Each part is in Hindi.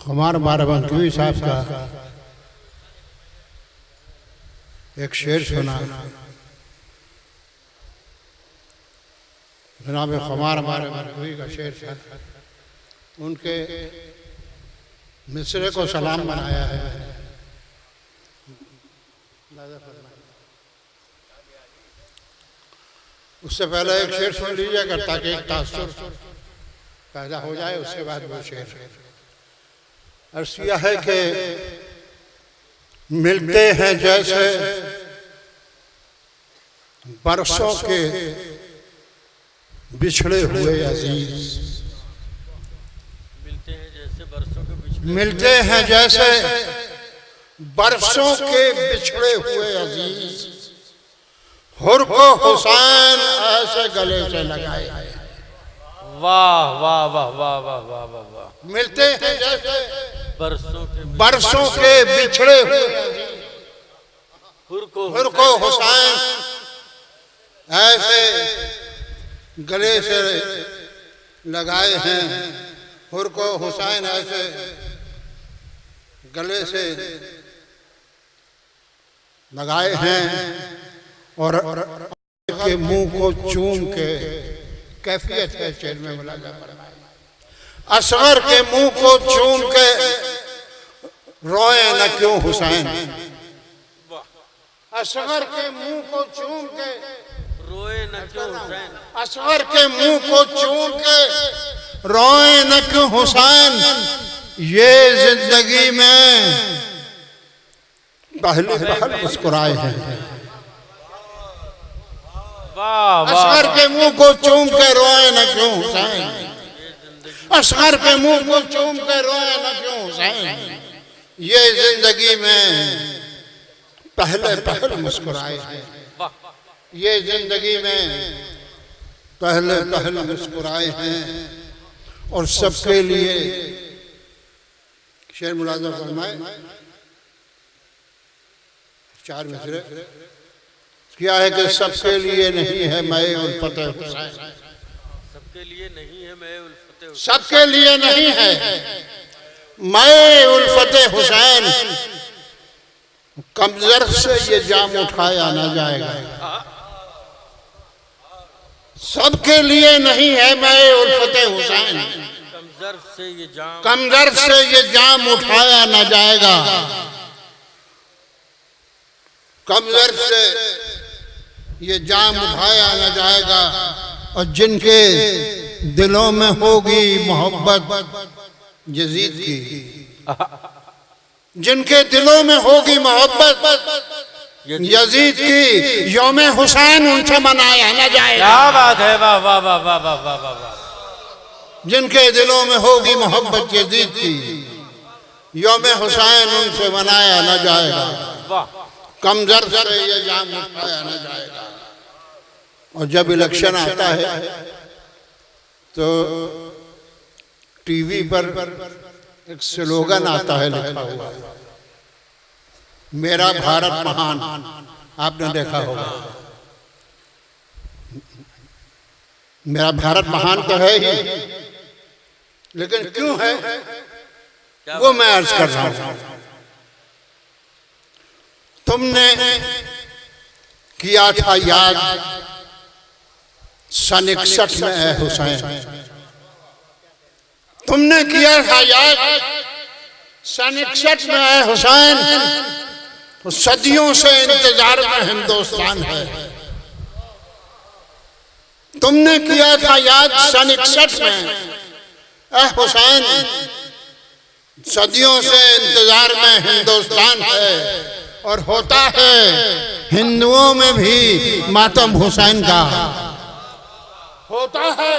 खुमार बाराबंकी साहब का एक शेर सुना। जनाब खुमार बाराबंकी का शेर था, उनके मिसरे को सलाम बनाया है। उससे पहले एक शेर सुन लीजिएगा ताकि एक तासुर पैदा हो जाए, उसके बाद वो शेर। अर्ज़ किया है कि मिलते हैं जैसे बरसों के बिछड़े हुए अजीज, मिलते हैं जैसे बरसों के बिछड़े हुए अजीज, हुर को हुसैन ऐसे गले से लगाए। वाह वाह वाह वाह वाह वाह वाह वाह। मिलते हैं जैसे बरसों के बिछड़े हुए हुर को हुसैन ऐसे गले से लगाए हैं। हुर को हुसैन ऐसे गले से लगाए हैं और के मुंह को चूम के कैफियत है शेर में बोला जाता है। असगर के मुंह को चूम के रोए न क्यों हुसैन, असगर के मुंह को चूम के रोए न क्यों हुसैन, असगर के मुंह को चूम के रोए न क्यों हुसैन, ये जिंदगी में पहली पहल मुस्कुराए हैं। असगर के मुंह को चूम के रोए न क्यों हुसैन, असगर के मुंह को चूम के रोए न क्यों हुसैन, ये जिंदगी में पहले पहल मुस्कुराए हैं। ये जिंदगी में पहले पहल मुस्कुराए हैं और सबके लिए शेर मुलाज़ा फरमाए। चार मिसरे क्या है कि सबके लिए नहीं है मैं उल्फत हुसैन, सबके लिए नहीं है मैं उल्फत, सबके लिए नहीं है मैं उल्फत हुसैन, कमजर से ये जाम उठाया ना जाएगा। सबके लिए नहीं है मैं उल्फत हुसैन, कमजर से ये जाम उठाया ना जाएगा। कमजर से ये जाम उठाया न जाएगा और जिनके दिलों में होगी मोहब्बत यजीद की, जिनके दिलों में होगी मोहब्बत यजीद की, यौम हुसैन उनसे मनाया न जाएगा। क्या बात है, वाह वाह वाह वाह वाह वाह वाह। जिनके दिलों में होगी मोहब्बत यजीद की, यौम हुसैन उनसे मनाया न जाएगा। कमजर से ये जाम उठाया न जाएगा। और जब इलेक्शन आता है तो टीवी पर एक स्लोगन आता है लिखा हुआ, मेरा भारत महान। आपने देखा होगा, मेरा भारत महान तो है ही, लेकिन क्यों है वो मैं अर्ज कर रहा हूं। तुमने किया था याद सन 61 में है हुसैन, तुमने किया था याद सन 61 में है हुसैन, तो सदियों से इंतजार में हिंदुस्तान है। तुमने किया था याद सन 61 में है हुसैन, सदियों से इंतजार में हिंदुस्तान है। और होता है हिंदुओं में भी मातम हुसैन का, होता है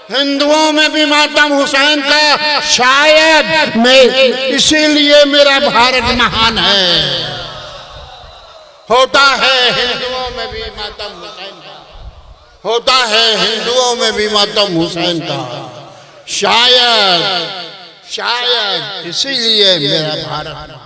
हिंदुओं में भी मातम हुसैन का। शायद मैं इसीलिए मेरा भारत महान है। होता है हिंदुओं में भी मातम हुसैन का, होता है हिंदुओं में भी मातम हुसैन का। शायद शायद इसीलिए मेरा भारत